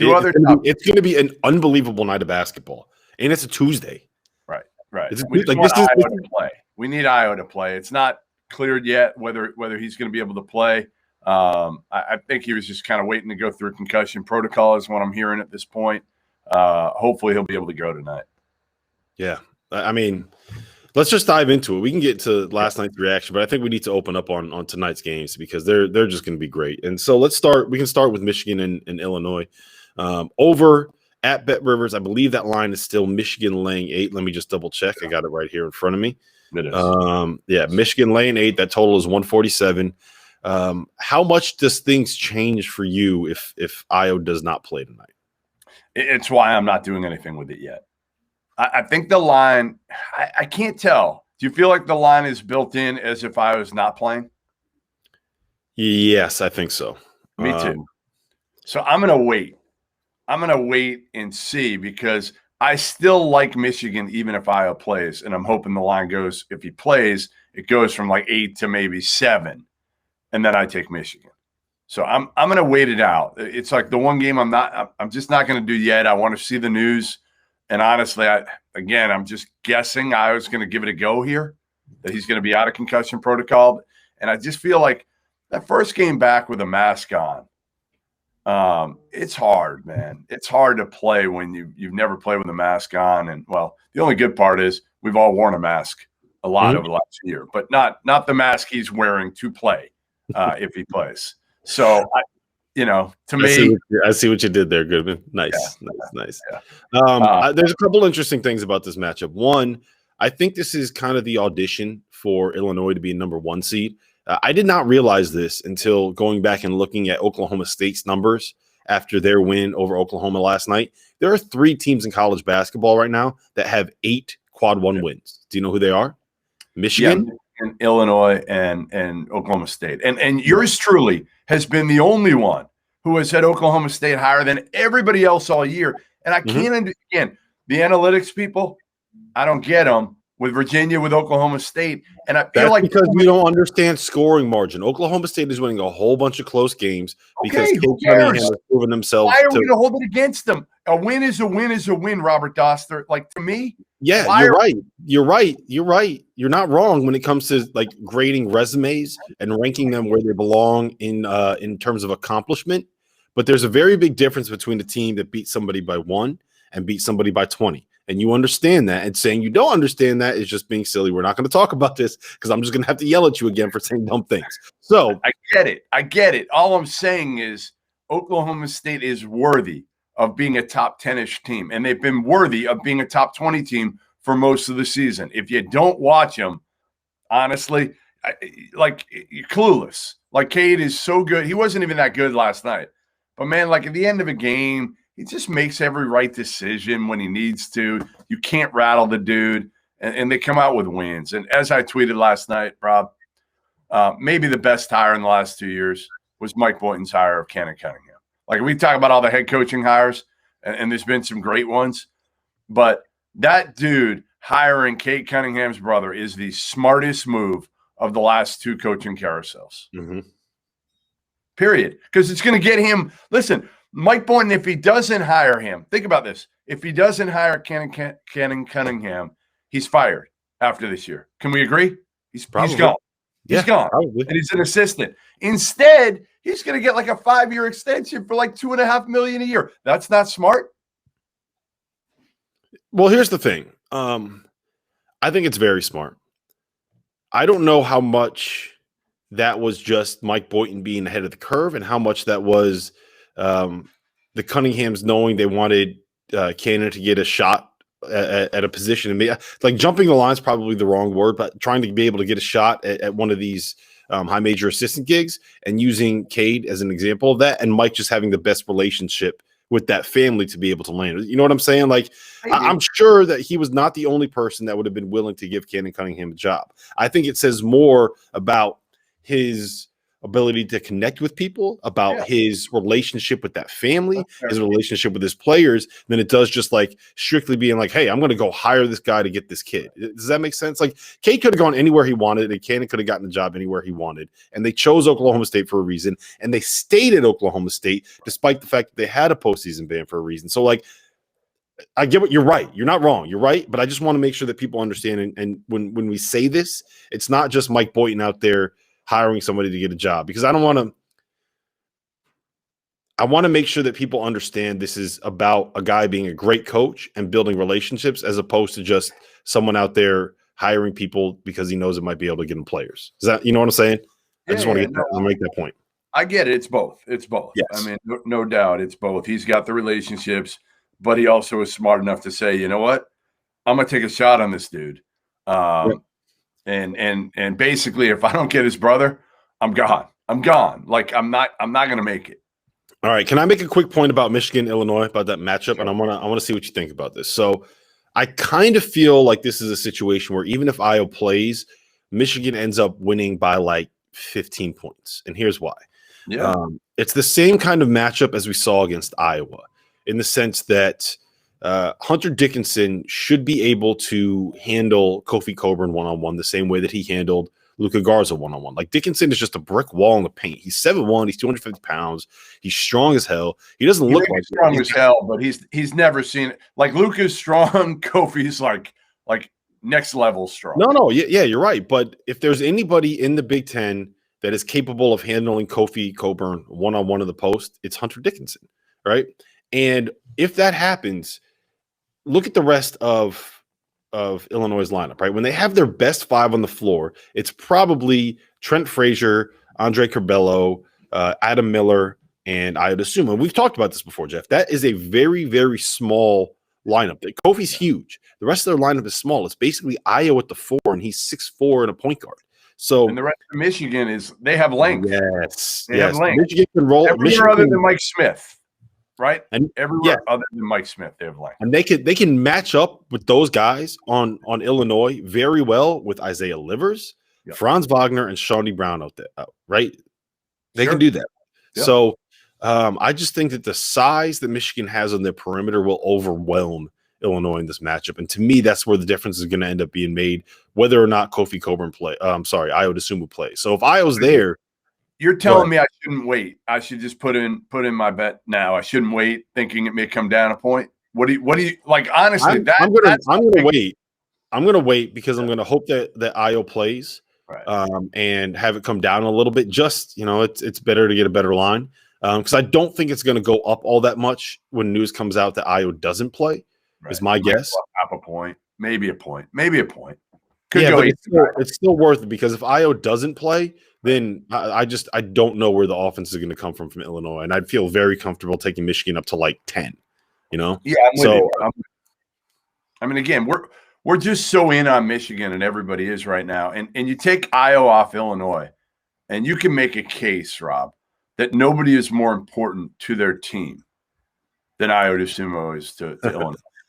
It's going to be an unbelievable night of basketball, and it's a Tuesday. Right. We want Ayo to play. We need Ayo to play. It's not cleared yet whether he's going to be able to play. I think he was just kind of waiting to go through concussion protocol is what I'm hearing at this point. Hopefully he'll be able to go tonight. Yeah. I mean, let's just dive into it. We can get to last night's reaction, but I think we need to open up on tonight's games because they're just going to be great. And so let's start. We can start with Michigan and Illinois. Over at Bet Rivers, I believe that line is still Michigan laying 8. Let me just double check. I got it right here in front of me. It is. Yeah, Michigan laying 8. That total is 147. How much does things change for you if Ayo does not play tonight? It's why I'm not doing anything with it yet. I think the line, I can't tell. Do you feel like the line is built in as if Ayo's not playing? Yes, I think so. Me too. So I'm going to wait. I'm going to wait and see because I still like Michigan even if Ayo plays, and I'm hoping the line goes, if he plays, it goes from like 8 to maybe 7, and then I take Michigan. So I'm going to wait it out. It's like the one game I'm just not going to do yet. I want to see the news, and honestly, I'm just guessing Ayo's going to give it a go here, that he's going to be out of concussion protocol, and I just feel like that first game back with a mask on. It's hard, man. It's hard to play when you've never played with a mask on. And well, the only good part is we've all worn a mask a lot over the last year, but not the mask he's wearing to play if he plays. So, to me, I see what you did there, Goodman. Nice. Yeah. There's a couple interesting things about this matchup. One, I think this is kind of the audition for Illinois to be a number 1 seed. I did not realize this until going back and looking at Oklahoma State's numbers after their win over Oklahoma last night. There are 3 teams in college basketball right now that have 8 quad 1 wins. Do you know who they are? Michigan, and Illinois, and Oklahoma State. And yours truly has been the only one who has had Oklahoma State higher than everybody else all year. And I can't understand the analytics people. I don't get them. With Virginia, with Oklahoma State. And I feel like because we don't understand scoring margin. Oklahoma State is winning a whole bunch of close games because Cunningham has proven themselves. Why are we going to hold it against them? A win is a win is a win, Robert Dauster. Like, to me, yeah, you're right. You're not wrong when it comes to like grading resumes and ranking them where they belong in terms of accomplishment. But there's a very big difference between a team that beat somebody by 1 and beat somebody by 20. And you understand that, and saying you don't understand that is just being silly. We're not going to talk about this because I'm just going to have to yell at you again for saying dumb things. So I get it. All I'm saying is Oklahoma State is worthy of being a top 10-ish team, and they've been worthy of being a top 20 team for most of the season. If you don't watch them, honestly, you're clueless. Like, Cade is so good. He wasn't even that good last night. But, man, like at the end of a game, he just makes every right decision when he needs to. You can't rattle the dude, and they come out with wins. And as I tweeted last night, Rob, maybe the best hire in the last 2 years was Mike Boynton's hire of Cannon Cunningham. Like, we talk about all the head coaching hires, and there's been some great ones, but that dude hiring Cade Cunningham's brother is the smartest move of the last 2 coaching carousels. Period. Because it's going to get him – listen – Mike Boynton, if he doesn't hire him, think about this. If he doesn't hire Cannon Cunningham, he's fired after this year. Can we agree? He's gone. He's gone. Probably. And he's an assistant. Instead, he's going to get like a 5-year extension for like $2.5 million a year. That's not smart. Well, here's the thing. I think it's very smart. I don't know how much that was just Mike Boynton being ahead of the curve and how much that was the Cunninghams knowing they wanted Cannon to get a shot at a position. And like jumping the line is probably the wrong word, but trying to be able to get a shot at one of these high major assistant gigs and using Cade as an example of that, and Mike just having the best relationship with that family to be able to land. You know what I'm saying? Like, I'm sure that he was not the only person that would have been willing to give Cannon Cunningham a job. I think it says more about his ability to connect with people, about his relationship with that family, That's his relationship with his players, than it does just like strictly being like, hey, I'm going to go hire this guy to get this kid. Does that make sense? Like, Cade could have gone anywhere he wanted, and Cannon could have gotten a job anywhere he wanted. And they chose Oklahoma State for a reason. And they stayed at Oklahoma State despite the fact that they had a postseason ban for a reason. So, like, I get what you're right. You're not wrong. You're right. But I just want to make sure that people understand. And when we say this, it's not just Mike Boynton out there hiring somebody to get a job, because I want to make sure that people understand this is about a guy being a great coach and building relationships, as opposed to just someone out there hiring people because he knows it might be able to get him players. Is that, you know what I'm saying? I just want to make that point. I get it. It's both. It's both. Yes. I mean, no doubt it's both. He's got the relationships, but he also is smart enough to say, you know what, I'm going to take a shot on this dude. And basically, if I don't get his brother, I'm gone. I'm gone. Like, I'm not going to make it. All right. Can I make a quick point about Michigan, Illinois, about that matchup? Sure. And I want to see what you think about this. So I kind of feel like this is a situation where even if Ayo plays, Michigan ends up winning by like 15 points. And here's why. Yeah. It's the same kind of matchup as we saw against Iowa, in the sense that Hunter Dickinson should be able to handle Kofi Coburn one-on-one the same way that he handled Luka Garza one-on-one. Like, Dickinson is just a brick wall in the paint. He's 7'1", he's 250 pounds, he's strong as hell. He doesn't look like strong as hell, but he's never seen it. Like, Luka's strong, Kofi's like next level strong. No, yeah, you're right. But if there's anybody in the Big Ten that is capable of handling Kofi Coburn one-on-one in the post, it's Hunter Dickinson, right? And if that happens, look at the rest of Illinois' lineup, right? When they have their best five on the floor, it's probably Trent Frazier, Andre Curbelo, Adam Miller, and Ayo Dosunmu. And we've talked about this before, Jeff. That is a very, very small lineup. Kofi's huge. The rest of their lineup is small. It's basically Ayo at the 4, and he's 6'4" and a point guard. So, and the rest of Michigan they have length. Yes, they have length. Michigan can roll everywhere other than Mike Smith, right? And everywhere other than Mike Smith, they have length. And they can match up with those guys on Illinois very well with Isaiah Livers, Franz Wagner, and Shawnee Brown out there, right? They can do that. Yep. So I just think that the size that Michigan has on their perimeter will overwhelm Illinois in this matchup. And to me, that's where the difference is going to end up being made, whether or not Kofi Coburn Ayo Dosunmu plays. So if Ayo's there, you're telling me I shouldn't wait. I should just put in my bet now. I shouldn't wait, thinking it may come down a point. What do you like? Honestly, I'm going to wait. I'm going to wait because I'm going to hope that Ayo plays, right, and have it come down a little bit. Just, it's better to get a better line, because I don't think it's going to go up all that much when news comes out that Ayo doesn't play. Right. Is my guess. Half a point, maybe a point. Could go, but it's still worth it, because if Ayo doesn't play, then I don't know where the offense is going to come from Illinois, and I'd feel very comfortable taking Michigan up to like 10. Yeah. I mean, again, we're just so in on Michigan, and everybody is right now. And you take Ayo off Illinois, and you can make a case, Rob, that nobody is more important to their team than Ayo Dosunmu is to Illinois.